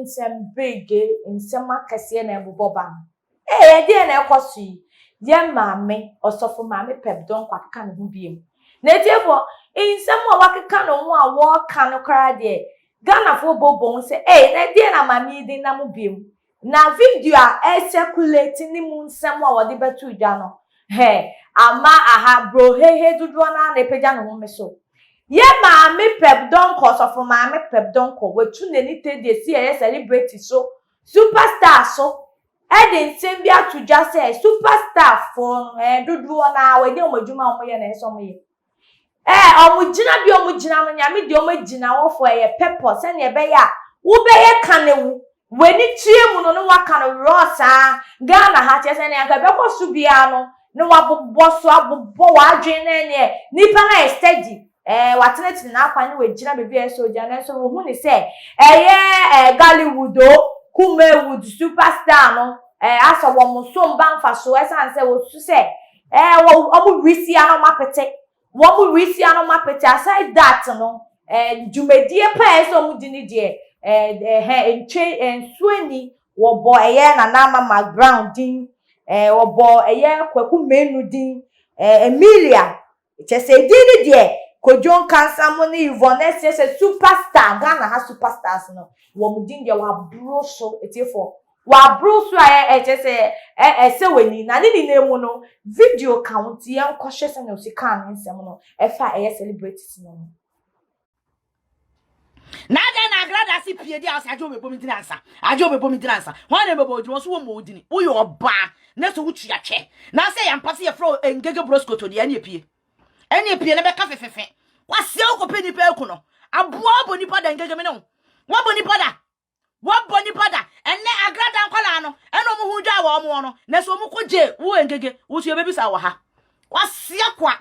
some big in some Cassian and Boban. Eh, dear, now, Cossi, dear mammy, or so for mammy pep don't quite can be. Therefore, in some more can on walk can cry there. Ghana for Bobo say, eh, that dear, mammy, the Namubim. Now, video are circulating the moon somewhere or the better dano. Hey, ama aha bro, hey, do one and a pejano so. Ye maame pep don cause of maame pep don call we tu neni te dey see e celebrate so superstar so e dey nsem bia to just say superstar for dodo na we dey omodwuma omoye na eso moye omugina bi omugina no nyame dey omagina wo for ye pepper se na ebe ya wo be ye kanewu weni tie mu no waka no rosa Ghana ha che se na aka be kosu bia no wabobbo so abobbo wa adwen na ne nipa na e steady wateneti na akwan we gina bebi eso jana so wo hu ni se Gollywood Kumewood superstar no aso wo mo so mba mfa so esan se wo su se wo omu risi ano mapete wo mu risi ano mapete aside that no jumedie pa eso mu dini de ensueni wo bo na nama Mcbrown din wo bo kwaku menu din Emilia chese dini de Kojon cancer money Yvonne says a superstar. Ghana has superstars no. Womudin dia wa bro so etefo. Wa bro so just say weni na ni name no video count yan cautious and osika nsem no e fa celebrities no. Na da na agrada si pie dia asa ajo bebo mi dinansa. Ajo bebo mi dinansa. Hwan na bebo dwo so wo modini. Wo yo oba na so wutu ya che. Na say yan pase ye fro engege brosco to dia na pie. Eni pie na be ka fefefe. Wase okope ni pe kuno. Aboa boni pada ngege me no. Wa boni pada. Wa boni pada. Enne agrada nkwala no. Eno mu hu dwa wa omo no. Na so mu koje wo ngege. Wo so bebi sa wa ha. Wase kwa.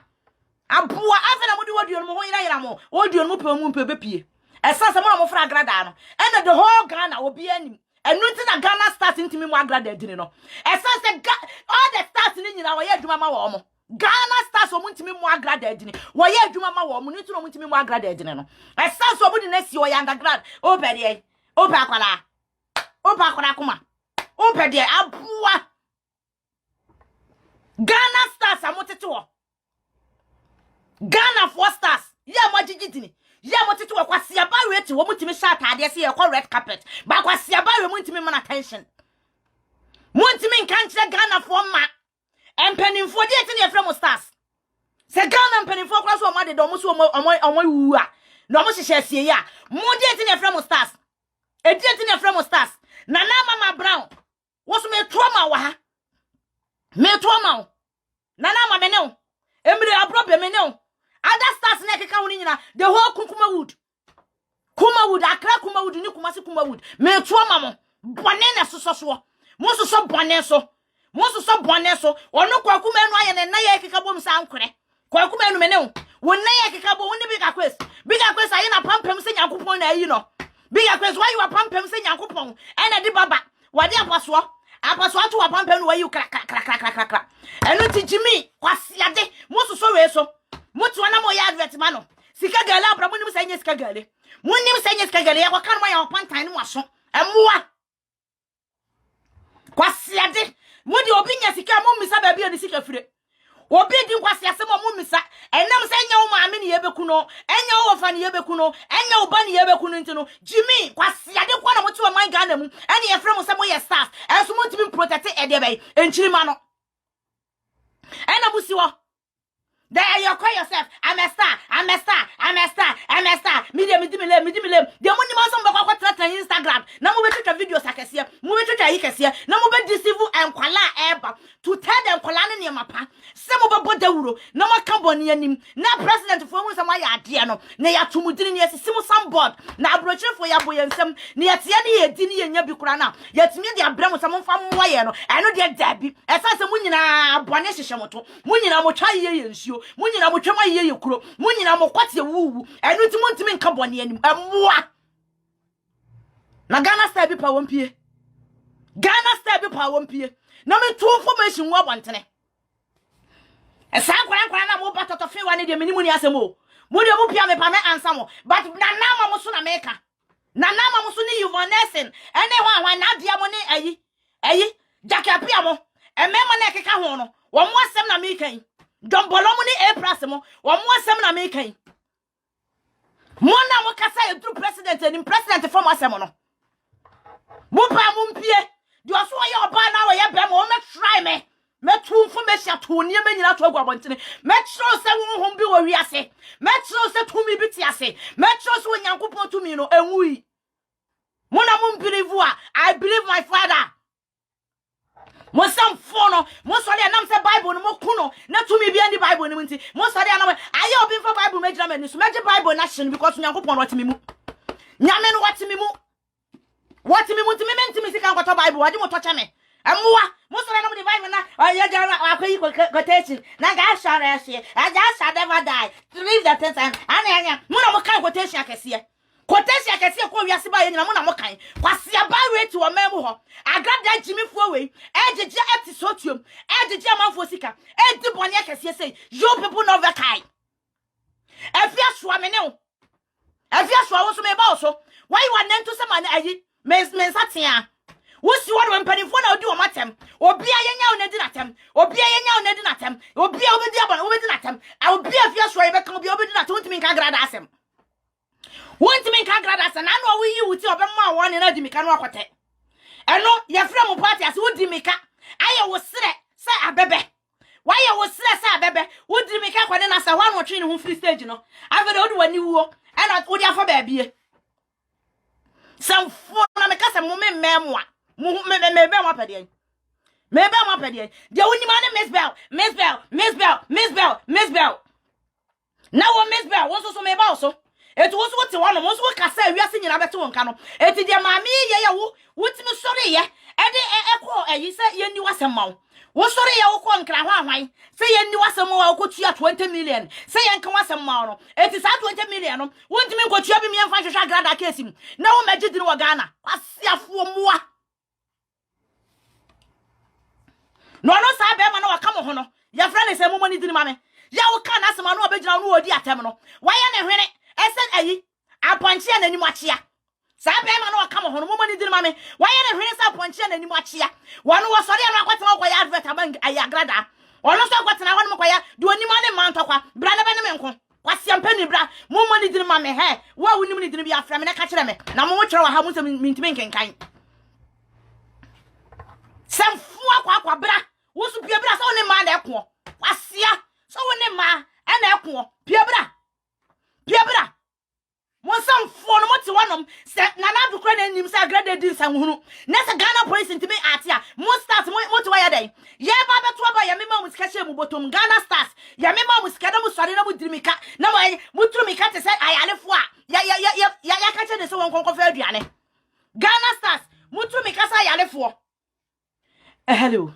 Aboa afena mu di woduo no mu ho yira mo. Woduo no mu pe mu pe be pie. Esanse mo na mo fra agrada no. Enne the whole Ghana obi anim. Enu nti na Ghana start ntimi mu agrada edini no. Esanse all the stars ni nyina wo ye adwuma ma wo mo. Ghana stars omuntimi mu agrada edini wo ye adwuma ma wo mu nti no muntimi mu agrada edini no stars obudi na si wo ya undergrad o pede o pa akwara kuma o pede abua Ghana stars amotete wo Ghana four stars ye magigidini ye amotete wo kwase abawe ti wo muntimi sha atade se ye ko red carpet ba kwase abawe muntimi man attention muntimi nkanche Ghana four ma empenifo de eti ne frem stars se Ghana empenifo kwa so omade do mo so omo wu a no mo hihye asie ya mo de eti ne frem stars eti ne frem stars na Mcbrown wo so me trauma wa ha me trauma na me ne o emire abrobe me ne o other stars na keka ho nyina the whole Kumawood Accra Kumawood ni Kumasi Kumawood me trauma mo bone na soso mo soso bone so Monso so bone so ono kwaku menu aye ne na ye keka bom sa ankure kwaku menu me ne wo na ye keka bo woni big quest aye na pampem se Yakopon na ayi no big quest why you are pampem se Yakopon e na di baba wade apaso ato wa pampem no wayi kra eno ti Jimmy kwasiade monso so we so mutu na mo ya advert ma no sika gale abra mo nim se nya sika gale mo nim se nya sika gale ya kwa kan ma ya opantan ne waso emoa kwasiade Modi obinya sika mo misa ba bia de sika fire. Obi di nkwase asem mo misa. Enam se nya wo maame ne yebeku no. Enya wo fa ne yebeku no. Enya wo ba ne yebeku no ntino. Jimmy kwase ade kwa na mo ti wa man Ghana mu. Ene ye frɛ mo se mo ye stars. Enso mo ti bi protect e de bai. Enchirima no. Ena busi wo. There you call yourself. I'm a star. Media. The money man some bakwa trata Instagram. Na mo betu videos akese. Mo betu yi kese. Na mo be deceive and kwala eba to tell them kwala ne mapa. Se mo be bodawuro. Na mo ka boni anim. Na president for hu se mo ya ade no. Na ya tumudini ne yesi mo some board. Na abrochire for ya boyensem. Ne ya tie ne ye di ne ye nya bi kura na. Ya timi de abra mo se mo fa mo ye no. Eno de dabi. Esa se mo nyina bone hihye moto. Mo nyina mo twa ye nsuo. Mo nyina mo twama ye kuro. Mo nyina mo kwate wuwu. Eno ti mo ntimi nka bone anim. Emoa. Na Ghana style bi pa wompie. Na me two formation wo bontene. Esa kwara na mo batoto fe wa ne de menimu ni asemo. Mo de mo pia me pa me answer mo. But na na ma mo so na meka. na na mo so ni you for nursing ene hwan na dia mo ni ayi jakapia mo emema na keka ho no wo mo asem na me kan dombolo mo ni A+ mo wo mo asem na me kan mo na mo kasa e through president and president form asem no mo pa mo mpie di oso ye oba na wo ye be mo me try me tu fu me sia to ni me nyina to agwa bontene me tro se honhom bi wo wi ase me tro se tu mi bi ti ase me tro se onyankopon tu mi no enwui mo na mo believe I believe my father mo sam fono mo sori anam se bible no mo kuno na to mi bi ani bible ni nti mo sori anam aye obi for bible me gira mani so me bible na hye because onyankopon what mi mu nyame no what mi mu ti me menti mi sika nkoto bible wadi mo to chame amwa mo sori anam the bible na aye gira akwayi quotation na ga share hye aja shall never die to live the things and anya mo na mo kan quotation akese quotation akese ko wiase ba ye nyina mo na mo kan kwase aba rate wo memu ho agrada jimifuo we ejeje etisotuom ejeje amanfo sika edi bone akese say you people no vekai afia soa me ne o afia soa wo so me ba wo so why you want to say man ayi mensatia wo si wo no mpanifo na odi wo matem obi ayenya wo na di natem obi ayenya wo na di natem obi a obedi abon obedi natem obi afia soa ye be kan obi obedi natem wontimi kan agrada asem won't mean can grad as an annual we you will be one in a dimicano akote. Eno, your friend party as would dimika. I was say a bebe. Why I was say bebe, would dimika when as a one or three who free stage, you know. I've heard when you walk, and not would you for baby. Some four because a moment memoir. Movement may be up again. Maybe I'm up again. The only man Miss Bell. Now, Miss Bell was also made also. It was what one was what I say, we are singing about 2 on cano. It is your mammy, what's me sorry, yeah? And the you say you knew was a mouth. What sorry, you won't cry, say you knew was a more, could you 20 million? Say and come was a mono. It is at 20 million. Won't you go to me and find your grad case him? No magic in Wagana. I see a fool more. No, Sabema, no, come on. Your friend is a woman in the mammy. Yaw can ask man no be jina no odi atem why na hwene esen ayi aponche na nimu achia sa be ma no ka mo hono mo ni diri ma me why na hwene sa aponche na nimu achia wonu wo sori na akwatena okoya advert abang ayi agrada ono so akwatena wonu mo koya de onimu ne man tokwa bra na be ne me nko kwase ampa ni bra mo ni diri ma me he wa wonimu ni diri bi afra me na ka kire me na mo kire wa ha mo se mintimi nkenkan sem fu akwa bra wo su bia bra sa oni ma na eko kwasia so woni ma ana eko piebra mo sam fo no moti wonom se nana dukra na nim se agrade din san hunu na se Ghana police ntimi atia mo start mo to waya den ye ba beto ba ya mema mo sika che mu botom Ghana stars ya mema mo sika na mo sori na mo dirimika na mo turumika te se ayalefo a ya ka che de se won konkofa aduane Ghana stars mo turumika sa ayalefo hello.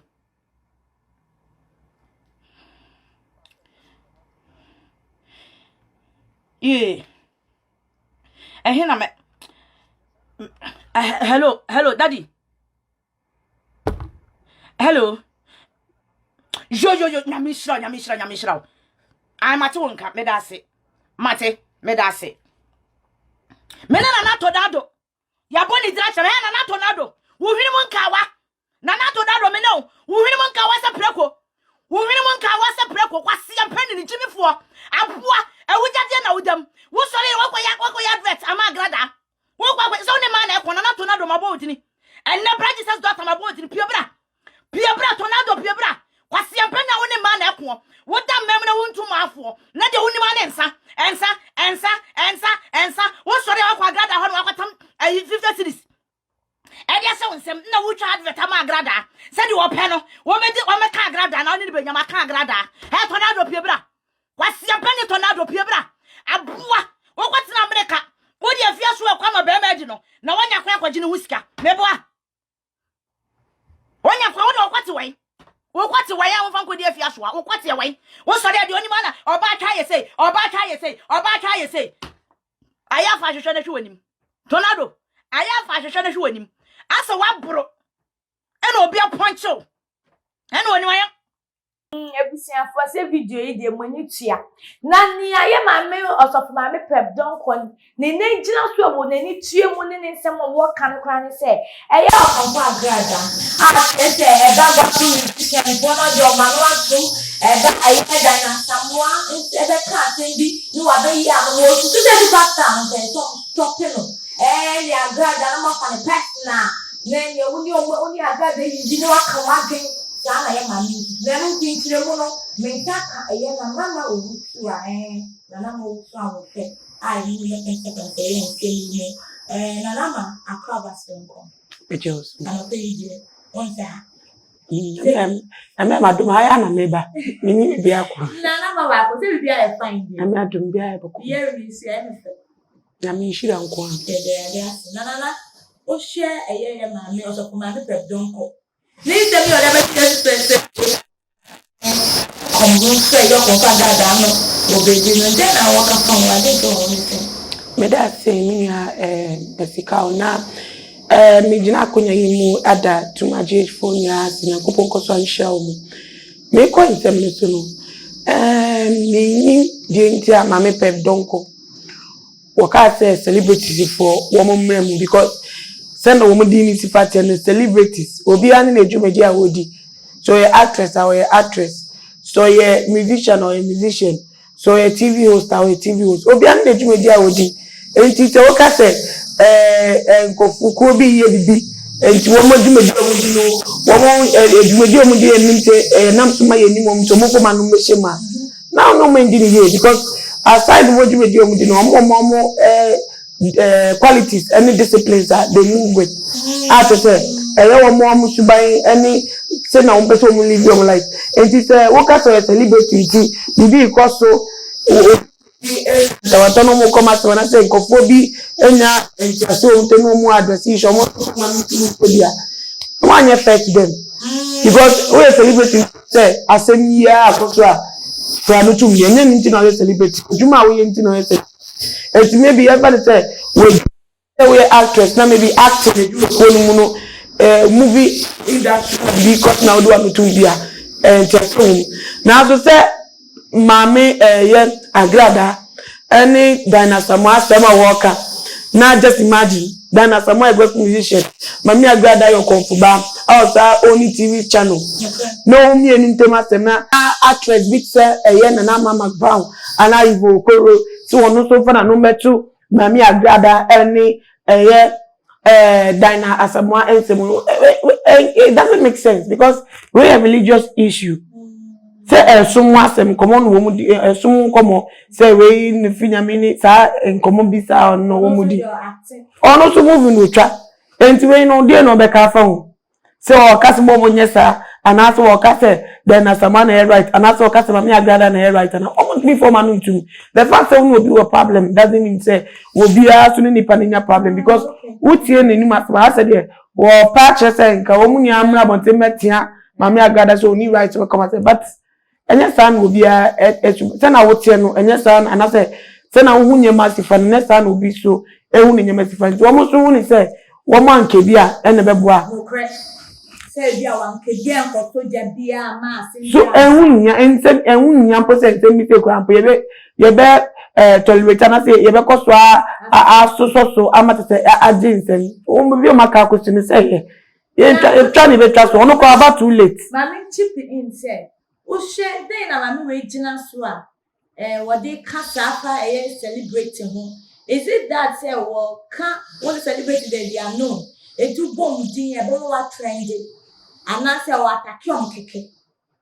Yeah. Hello, daddy. Hello. Yo, nyamishra. I'm at one cap, medase. Mate, medase. Menana nato dado. Ya boni dracha, na tornado. Uhini mon kawa. Na nato dado me no. Uhini mon kawa sa preko. Uhini mon kawa sa preko. Kwa si ampeni ni jimi fo. Abua. Ewuja na udam. Wo sori wako ya advert ama agrada. Wo kwa so ne man e kono na tornado mabo odini. And na bra Jesus daughter mabo odini piebra tornado piebra. Kwasi ampa na wo ne man e ko. Wo da mem na wontu maafo. Na de woni man ensa. Wo sori wako agrada ho wako tam 50 cities. E dia se wonsem na wo twa advert ama agrada. Se di wo pe no, wo meka agrada na oni de benyama ka agrada. He tornado piebra. Kwasi ampa ni tornado piebra. Abua wokwatena America wodi afia so akwa ma be ma no na wanya kwa akwaji ne husika meboa wanya kwa wodi wokwate wai a wonfa nkodi afia so wokwate wai wo sori ade oni mana oba twa ye sei aya fa hwehwe na hwe wanim tornado aya fa hwehwe na hwe wanim asa waboro ena obi aponcho ena oni waya Ebusiafo se video yi de mani tua na ni aye maame osofu maame pep don kon ne gina so abo nani tue mu ne nsem wo kan kran ne se eye okonfo agrada ese eba gbatu ni bono de o manu atu eba aye da na samwa ebe ka tendi ni wa be ya mo so se di pasta nte stop no ni agrada na mo fa ne pet na ne uni agrada yi di no aka wa gen sana ya mami na no tinchire mu no mentaka eye na mama obutu na na mo obutu awofe ai ni le pensate eye nke ni na na ma akaba senko Ejos. ana pe ije onza Ame madum haya na meba. Mini bi akwa. na ma ba ko se bi bia e fine bi Ame adum bi aye boko. ye mi si e me fe Na mi shira nko an. de na o share eye ya mami o so ko mami pep don ko ni se mi o da be se say your father no obeji no then I walk up from where they go anything. Me da say mi ya Mexica na me gina akonya yi mu ada tumaje phone ya Nyankopon koso anhia mu. Me ko nsem ne so no. Me ni de ntia mama pep donko. Waka say celebrities for woman mem because send woman di ni sifati and celebrities obi an na edwumaji a wodi. So you actress or you actress. So you're musician or a musician. So you're TV host or a TV host. Obi an na edwumaji a wodi. Enti se o ka se nkofuko bi ye bibi. Enti wo mo edwumaji a wodi no. Wo mo edwumaji o mo di enim te nam so ma ye nim o so mo ko ma no mehema. Now no man did here because aside what you do no qualities any disciplines that they move with. After say more musubai any say na person will live your life. And it say what kind of celebrity you be because so the watono mo come as when I say kofobi enya so no more address issue mo dia one affect them because we celebrity say asemiya akosua so no to me enya na celebrity juma we enti na say it maybe everybody say we actress na maybe acting no movie industry because now do am to bia and now so say mama ye agrada any dinosaur mo asema worker now just imagine dinosaur mo a musician mama agrada your konfuba also only TV channel no me anytime asema actress big say ye na mama Mcbrown and I go koro so ono so fa na no metu mama agrada any Dina Asamoah it doesn't make sense because we have religious issue. Say someone some common woman some come say we in finyamini sa en common bisa no womudi. Ono so moving no twa. Enti we no dey no be ka fa ho. Say o kase mo nyesa and aso o kase then Asamoah na right and aso o kase mama agrada na right and almost before manu too. The fact that we will be a problem doesn't mean say we be a so ni paninya problem because utie na ni masaba ase de wo pa che say nka wo mu ni amra bonte metia mama agrada so ni right we come say but enya san obi a say na wotie no enya san and say na wo hunye masifa na san obi so ehu ni nyemasifa wo mo so hu ni say wo man ke bia ene beboa say bia wan ke bia nko to ja bia ma se so ehu nya percent mi te ko ampo ye be tolerate na say ye be ko so amata say agency o mo bi o maka question say ye try ni be try so no ko about too late mami chip in say o she dey na mami we gina so a what they kasa afa celebrating ho is it that say wo can what celebrate they are known e tu bom din e be wa trendy ana say wa attack on keke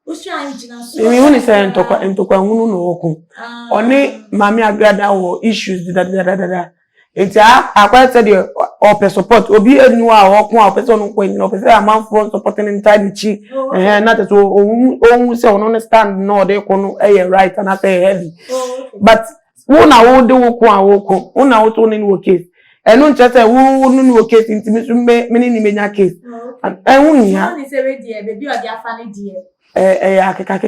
o she an gina so we won say ntokwa hunu no oku oni mami agrada wo issues da enti akwa say the open support obi enu a okun a person no kwani no person am for supporting inside chi na to ohun say on understand no dey kono right and I say heavy but who na wo de wo kun a wo kun who na wo to ni wo case enu nche say wo nu ni wo case intimi so me ni menya case hu nya ni say we die baby o dey afa ni die akeka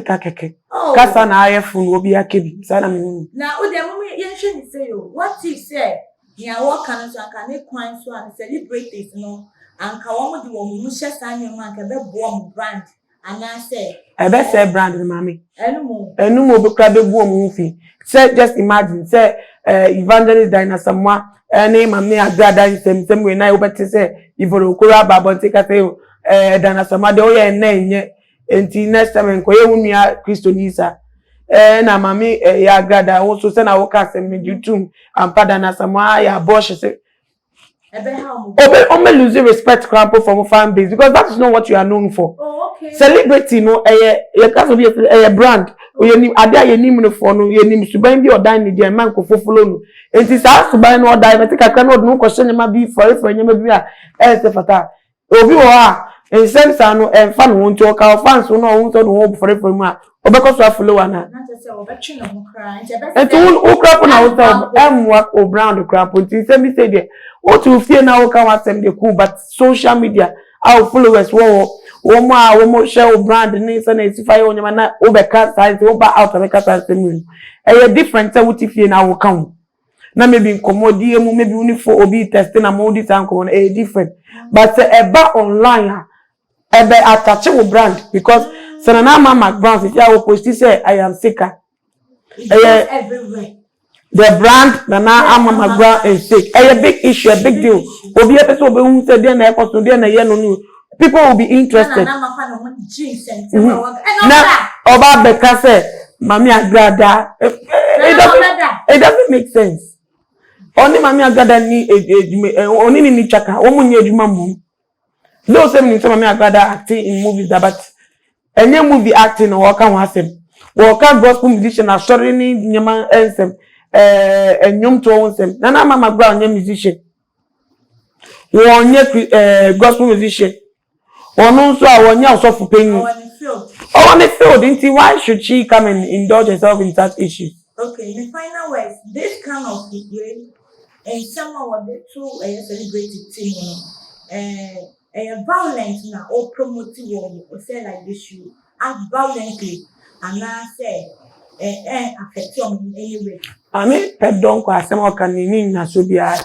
kasa na ayefun obi akebi sana me na o dey mo yen hwe ni say yo what if say ya wo kan so aka ne kwan so an celebrities no anka wo mo de wo mu hye san nyema anka be bo mo brand And I say, I best say brand, mommy. Animal. And no more crab movie. Say, just imagine, say, evangelist diner someone, name and me a grad same way now, but to say, if you could about take a say, dana some other way and name, and next time and Koya Christo Nisa. Na mami ya grada also send our cast and YouTube and padana some ya bosh say Obe losing respect crampo from fan base because that is not what you are known for. Oh, okay. Celebrity no cast be a brand. We nim ada ye nim no for no ye nim suban bi odan ni dia man ko fofolo no. Enti sa suban no odan be kakra no no question ma bi for nyama bi a se fata. Obi wo a en sense no en fan won ti o ka fans no won so no for mu a obekọ so follow na. Na se obetwe no mo kra. Enti won crap na wo so emwa o brand crap enti se mi say there. What you feel now can want them the cool, but social media, our followers, wo share brand ni so na isify on na obeka science over out of the science. A different what you feel now will come. Na maybe commodity maybe only for obi testing na modi time come a different. But eba online ebe attach with brand because so na Mcbrown if you post say I am sicker. Everywhere. The brand Nana Mcbrown is sick. A big issue, a big deal. Obi a person who said then I was there na people will be interested. Now Oba Beka say, Mami Agrada. It doesn't make sense. Only Mami Agrada ni only ni chaka. Omu ni ejuma mu. Those say Mami Agrada acting in movies but any movie acting or can wasem. Work gospel musician are sorry ni nyama ensem. Enyom to wonsem Nana Mcbrown nye musician wonye gospel musician onu nso a wonye osofu penyu on the field inti why should she come and indulge herself in such issues? Okay, the final words this kind of way and someone the two celebrated team violence na or promoting war or say like this you act violently and I say affect you in any way. I mean, don't go as someone can mean na so be on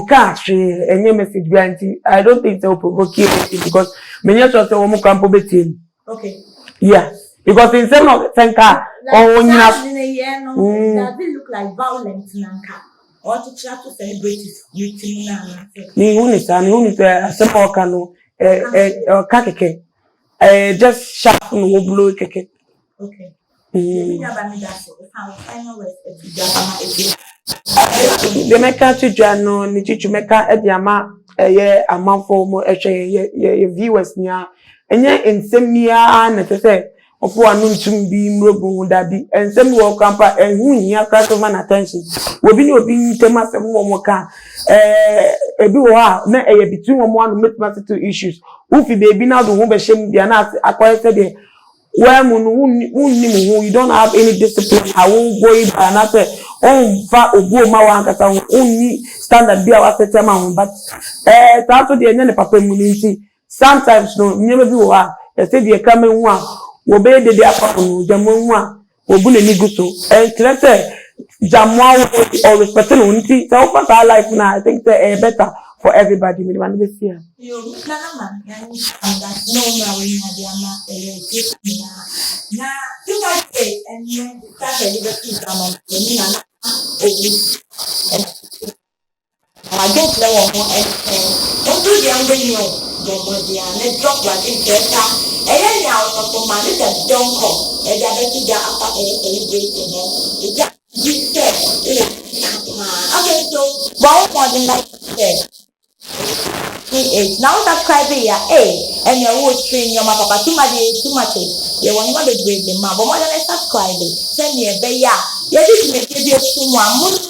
cash any message guarantee. I don't think they will provoke you because many of us will come to betin. Okay. Yeah, because in some of thanka or when you have does it look like violence nanka or to try to celebrate with na. Ni unisa someone can kakeke just sharp no blow keke. Okay. The meka chijano ni chichumeka ediama amanfo mo ye viewers nia enye ensemia na tese ofo anu ntum bi mrobu dabi ensem wo kampa ehu hia customer attention obi ni obi ntem asem wo ka ebi wo ha na between wo anu make two issues ufi baby na do ho be shem bia na akoye se de you don't have any discipline. I won't go in and I say, oh, my one because only standard be our settlement. But after the end of the paper community, sometimes no, never do what they say the coming one, obey the apple, Jamon, Obune Niguso, and let's say Jamwa or respecting unity. So far, our life now, I think they're better for everybody. We want to see. You man, and that's no way now, you might say, and you start a liberty down I get no more anything. Don't do the younger let's drop like in Delta. And then now, for my little don't come. And I bet you after celebrating. You said, okay, so, well, more than like said. Now subscribe here, and you will stream your papa too much. You want to break the map, but more than subscribe. Send me a bay. You didn't make it too much.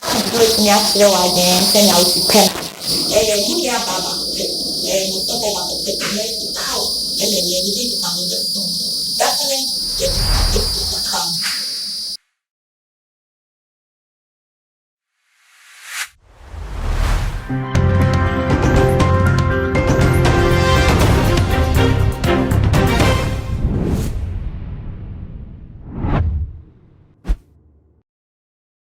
Break me after a while, then send out to pen. And you have Baba, and you talk about the out, and then you need to come in the phone. That's the way you come.